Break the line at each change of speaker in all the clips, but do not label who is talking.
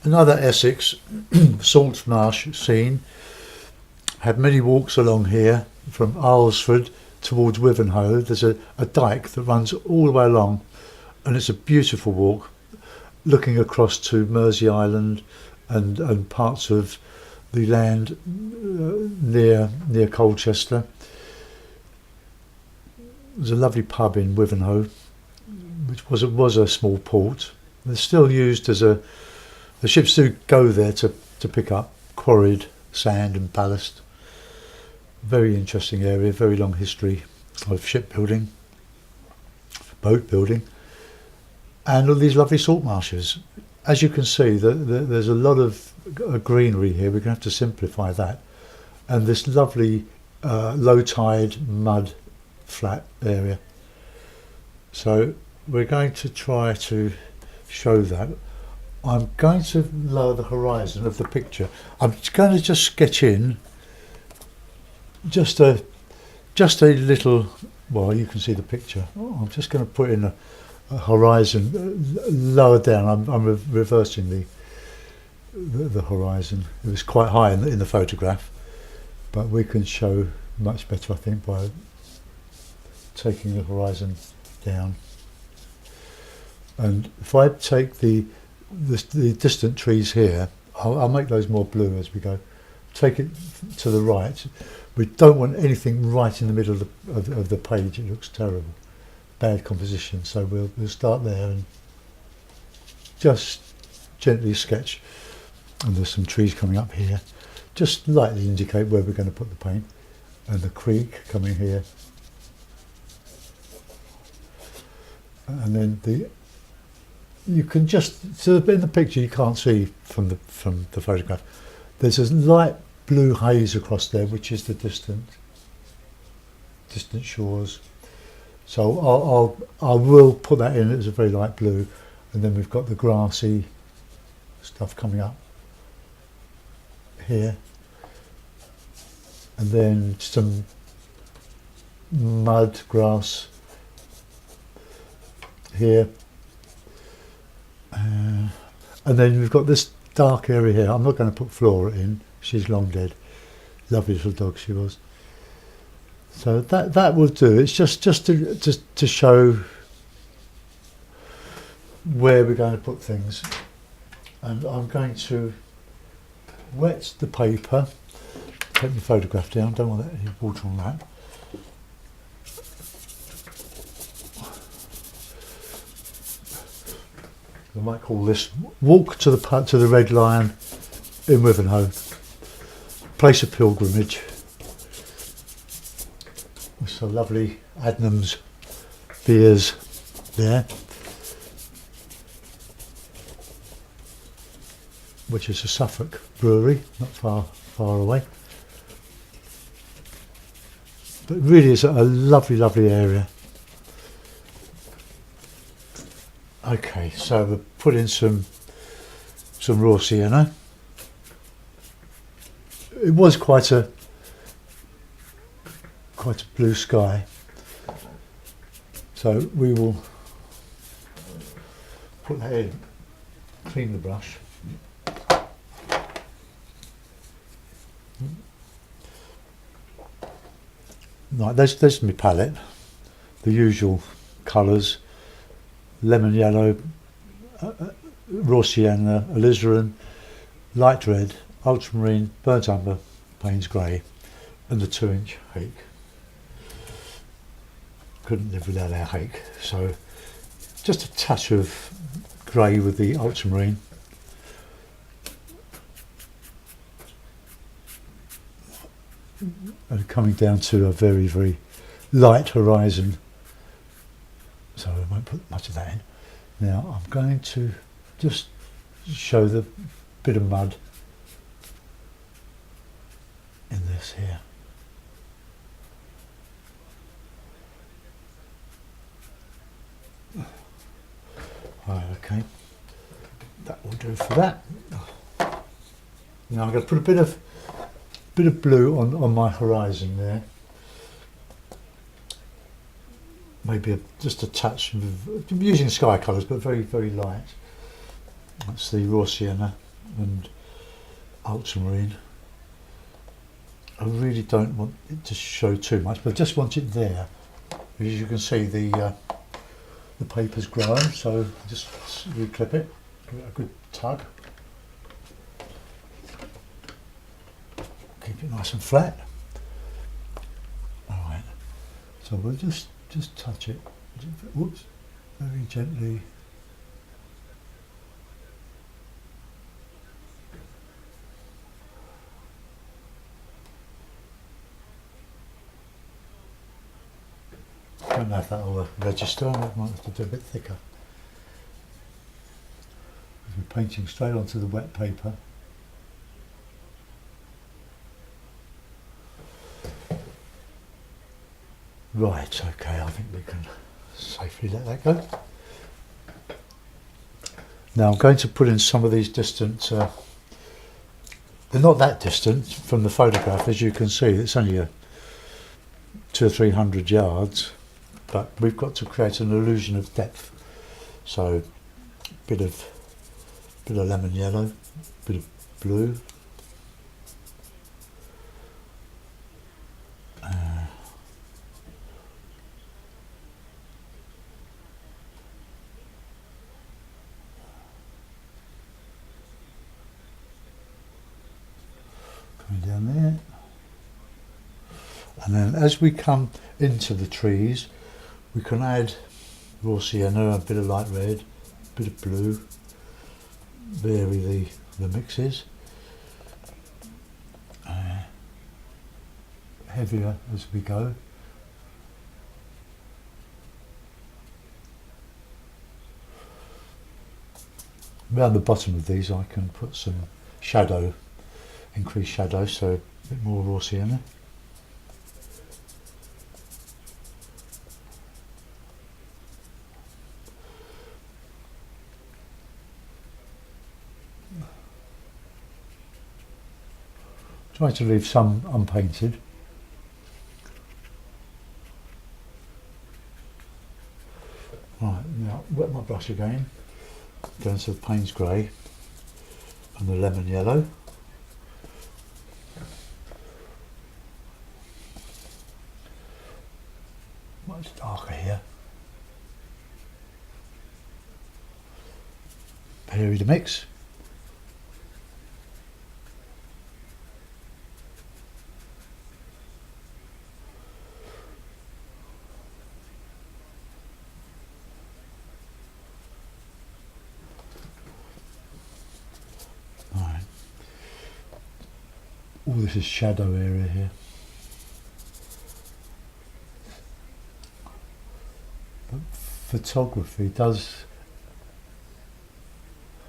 Another Essex salt marsh scene. Had many walks along here from Alresford towards Wivenhoe. There's a dyke that runs all the way along, and it's a beautiful walk, looking across to Mersey Island and parts of the land near Colchester. There's a lovely pub in Wivenhoe, which was a small port. It's still used as the ships do go there to pick up quarried sand and ballast. Very interesting area, very long history of shipbuilding, boat building, and all these lovely salt marshes. As you can see, there's a lot of greenery here. We're going to have to simplify that. And this lovely low tide mud flat area. So we're going to try to show that. I'm going to lower the horizon of the picture. I'm going to just sketch in just a little. Well, you can see the picture. I'm just going to put in a horizon lower down. I'm reversing the horizon. It was quite high in the photograph, but we can show much better, I think, by taking the horizon down. And if I take the distant trees here, I'll make those more blue as we go. Take it to the right. We don't want anything right in the middle of the page. It looks terrible. Bad composition. So we'll start there and just gently sketch. And there's some trees coming up here. Just lightly indicate where we're going to put the paint. And the creek coming here. And then you can just, so in the picture you can't see from the photograph, there's a light blue haze across there, which is the distant shores. So I will put that in as a very light blue, and then we've got the grassy stuff coming up here, and then some mud grass here. And then we've got this dark area here. I'm not going to put Flora in. She's long dead. Lovely little dog she was. So that will do. It's just to show where we're going to put things. And I'm going to wet the paper. Take the photograph down. Don't want any water on that. I might call this Walk to the Red Lion in Wivenhoe. Place of pilgrimage. With some lovely Adnams beers there, which is a Suffolk brewery, not far away. But really it's a lovely area. Okay, so we'll put in some raw sienna. It was quite a blue sky, so we will put that in. Clean the brush. Right, there's my palette. The usual colours. Lemon yellow, raw sienna, alizarin, light red, ultramarine, burnt umber, Payne's grey, and the 2-inch hake. Couldn't live without our hake, so just a touch of grey with the ultramarine. And coming down to a very light horizon. So I won't put much of that in. Now I'm going to just show the bit of mud in this here. Right, okay. That will do for that. Now I'm going to put a bit of blue on my horizon there. Maybe just a touch of, I'm using sky colours, but very light. That's the raw sienna. and ultramarine. I really don't want it to show too much, but I just want it there. As you can see, the paper's grown, so just reclip it, give it a good tug. Keep it nice and flat. Alright, so we'll just touch it, whoops, very gently. I don't know if that will register, I might have to do a bit thicker. We're painting straight onto the wet paper. Right, okay, I think we can safely let that go. Now I'm going to put in some of these distant, they're not that distant from the photograph, as you can see, it's only 200 or 300 yards, but we've got to create an illusion of depth. So, bit of lemon yellow, bit of blue, coming down there, and then as we come into the trees we can add raw sienna, a bit of light red, a bit of blue, vary the mixes, heavier as we go. Around the bottom of these I can put some shadow, increased shadow, so a bit more raw sienna. Try to leave some unpainted. Right, now wet my brush again, go into the Payne's grey and the lemon yellow. Much darker here. Vary the mix. All this is shadow area here. But photography does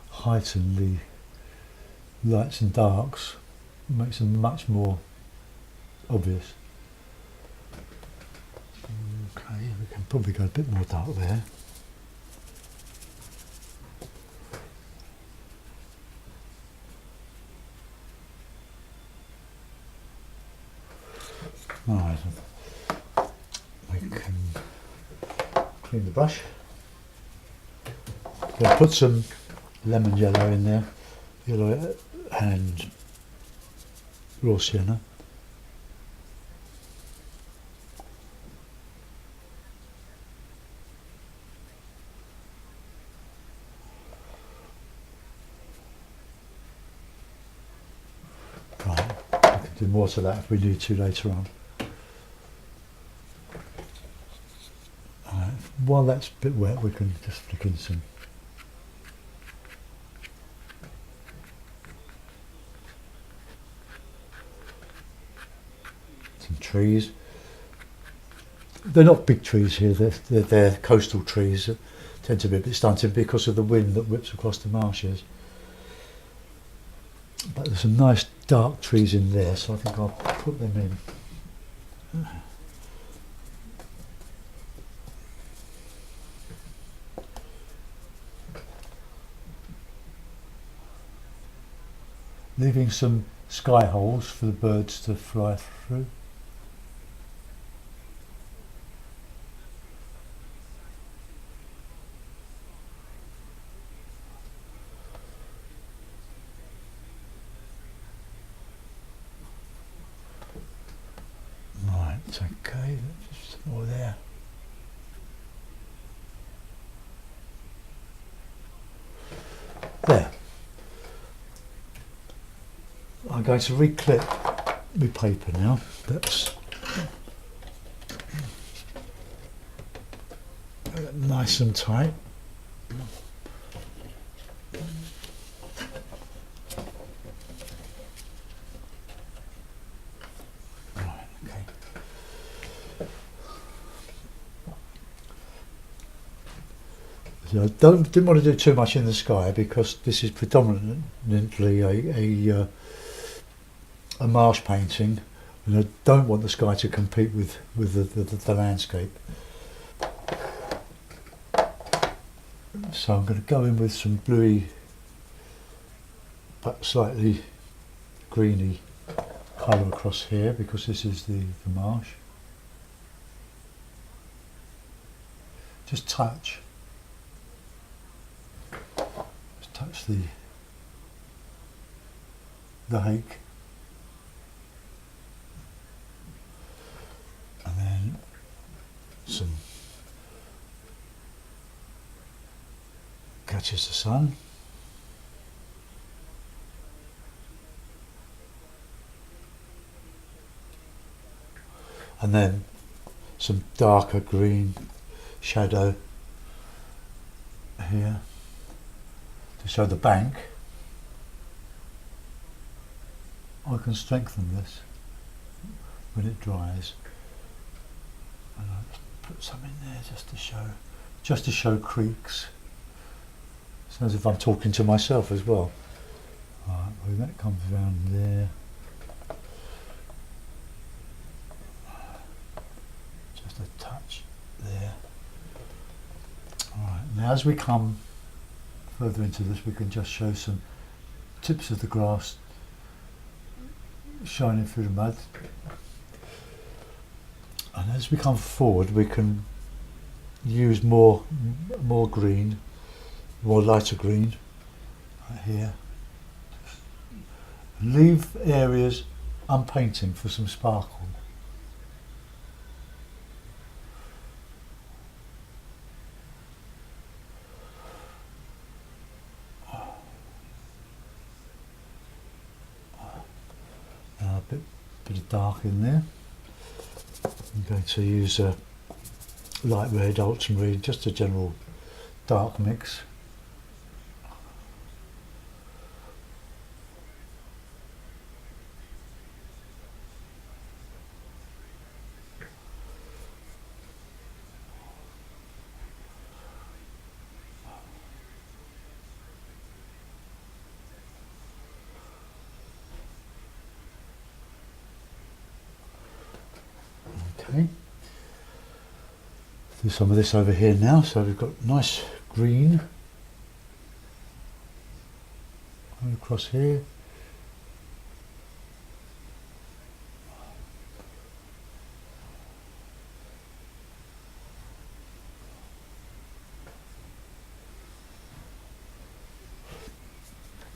heighten the lights and darks, makes them much more obvious. Okay, we can probably go a bit more dark there. Right, we can clean the brush. We'll put some lemon yellow in there, yellow and raw sienna. Right, we can do more to that if we need to later on. While that's a bit wet, we can just flick in some trees. They're not big trees here, they're coastal trees that tend to be a bit stunted because of the wind that whips across the marshes. But there's some nice dark trees in there, so I think I'll put them in. Leaving some sky holes for the birds to fly through. more there. There. I'm going to reclip my paper now. That's nice and tight. Right, okay. So I didn't want to do too much in the sky because this is predominantly a marsh painting, and I don't want the sky to compete with the landscape. So I'm going to go in with some bluey but slightly greeny colour across here because this is the marsh. Just touch the hake, and then some catches the sun. And then some darker green shadow here to show the bank. I can strengthen this when it dries, and I'll just put some in there just to show creeks. Sounds as if I'm talking to myself as well. Right, well, that comes around there. Just a touch there. Alright, now as we come further into this, we can just show some tips of the grass shining through the mud. And as we come forward, we can use more green, more lighter green right here. Leave areas unpainted for some sparkle. Now a bit of dark in there. I'm going to use a light red, ultramarine, just a general dark mix. Okay, do some of this over here now. So we've got nice green across here.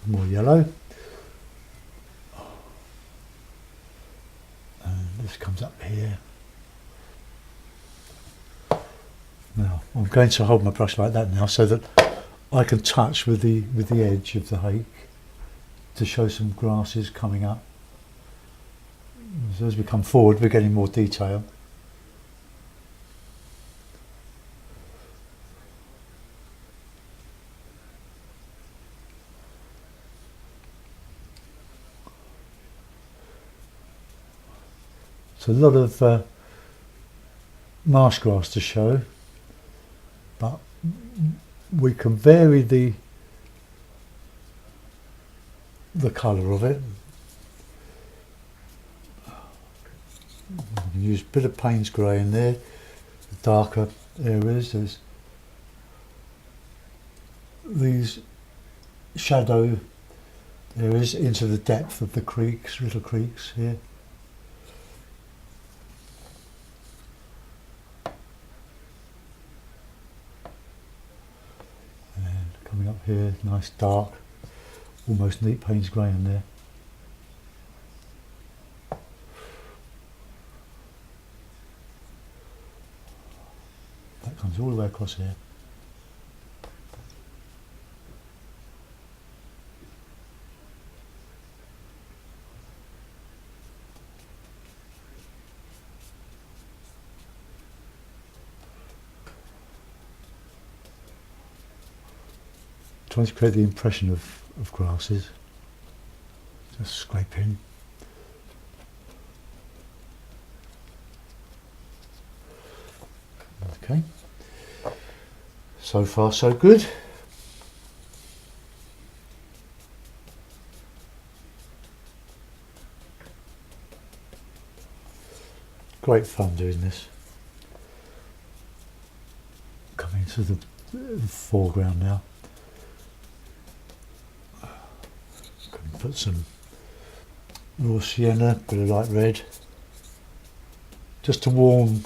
More yellow. And this comes up here. Now I'm going to hold my brush like that now so that I can touch with the edge of the hake to show some grasses coming up. So as we come forward, we're getting more detail. It's a lot of marsh grass to show, but we can vary the colour of it. We can use a bit of Payne's grey in there, the darker areas. There's these shadow areas into the depth of the creeks, little creeks here. Coming up here, nice dark, almost neat Payne's grey in there. Comes all the way across here. Trying to create the impression of grasses. Just scraping. Okay. So far so good. Great fun doing this. Coming to the foreground now. Can put some raw sienna, bit of light red, just to warm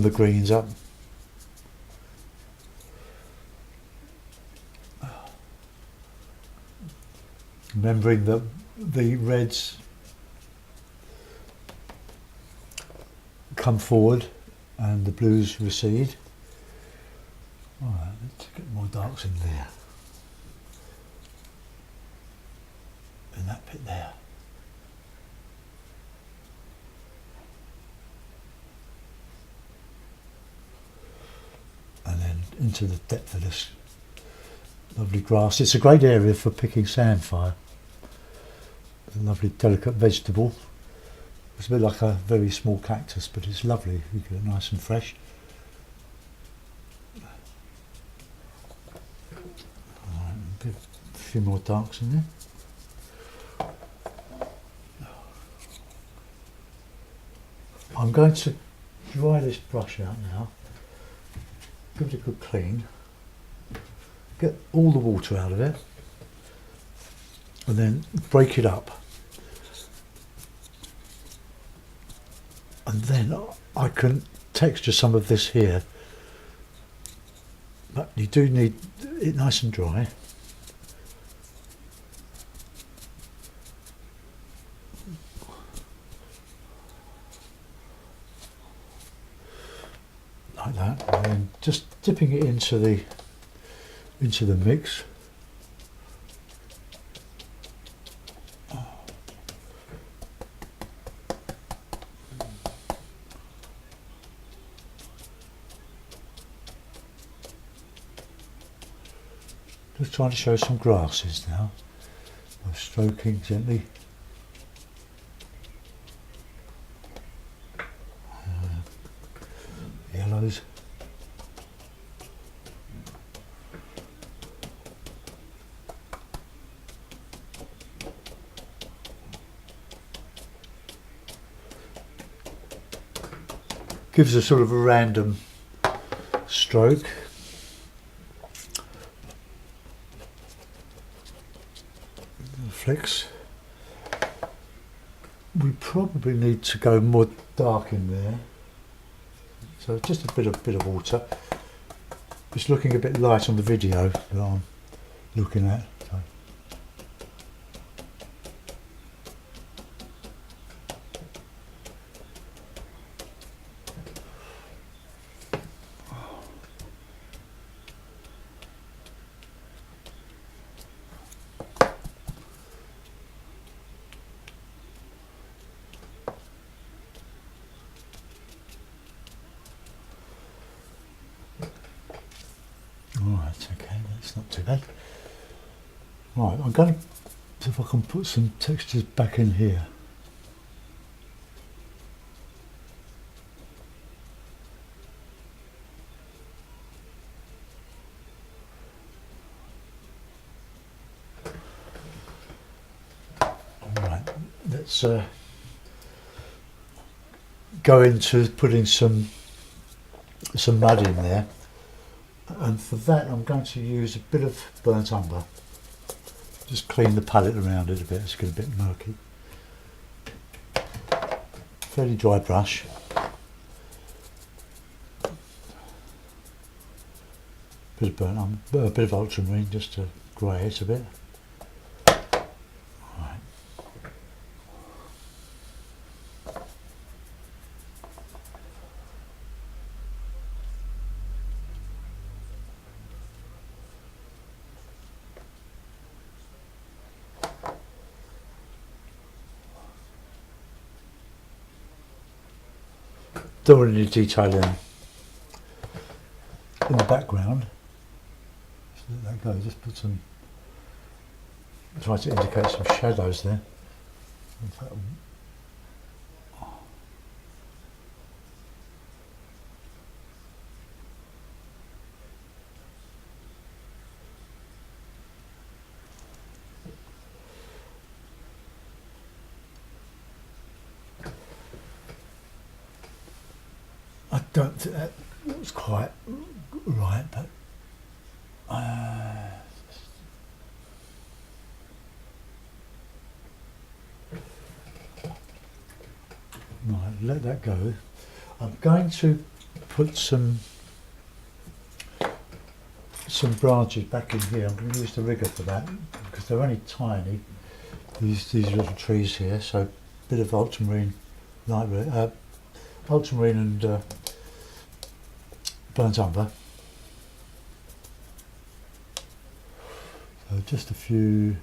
the greens up. Remembering that the reds come forward and the blues recede. Alright, let's get more darks in there. In that bit there. And then into the depth of this lovely grass. It's a great area for picking sandfire. A lovely delicate vegetable. It's a bit like a very small cactus, but it's lovely. You get it nice and fresh. Alright, a few more darks in there. I'm going to dry this brush out now. Give it a good clean. Get all the water out of it. And then break it up. And then I can texture some of this here. But you do need it nice and dry. Like that. And then just dipping it into the mix. Just trying to show some grasses now. I'm stroking gently. Yellows. Gives a sort of a random stroke. Flicks. We probably need to go more dark in there. So just a bit of water. It's looking a bit light on the video that I'm looking at. So. Right, okay, that's not too bad. Right, I'm going to see if I can put some textures back in here. Alright, let's go into putting some mud in there. And for that I'm going to use a bit of burnt umber. Just clean the palette around it a bit, it's getting a bit murky. Fairly dry brush. Bit of burnt umber, a bit of ultramarine just to grey it a bit. Right. don't want any detailing in the background. Just let that go. Just put some. Try to indicate some shadows there. In fact, I don't think that was quite right, but right, let that go. I'm going to put some branches back in here. I'm going to use the rigger for that because they're only tiny. These little trees here, so a bit of ultramarine, ultramarine and burnt umber. So just a few.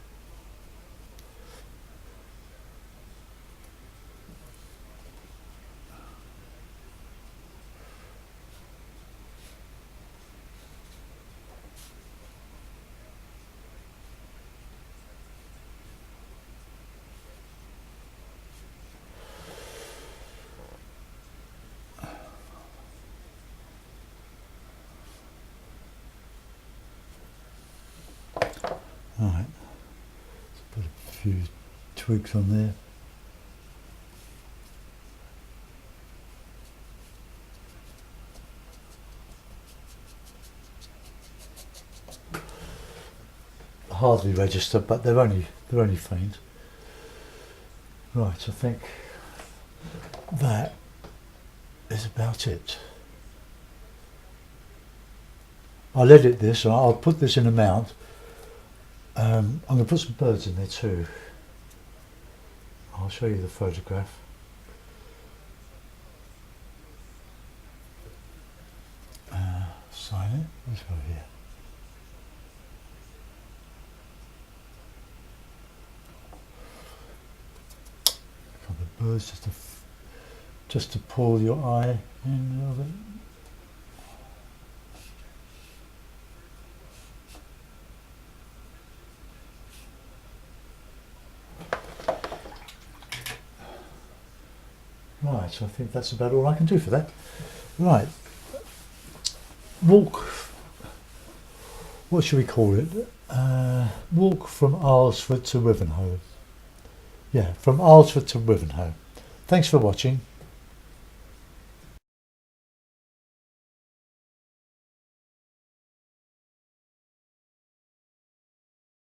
Right, let's put a few twigs on there. Hardly register, but they're only faint. Right, I think that is about it. I'll edit this, and I'll put this in a mount. I'm going to put some birds in there too. I'll show you the photograph. Sign it. Let's go here. A couple of birds just to pull your eye in a little bit. Right, so I think that's about all I can do for that. Right, walk, what should we call it? Walk from Alresford to Wivenhoe. Yeah, from Alresford to Wivenhoe. Thanks for watching.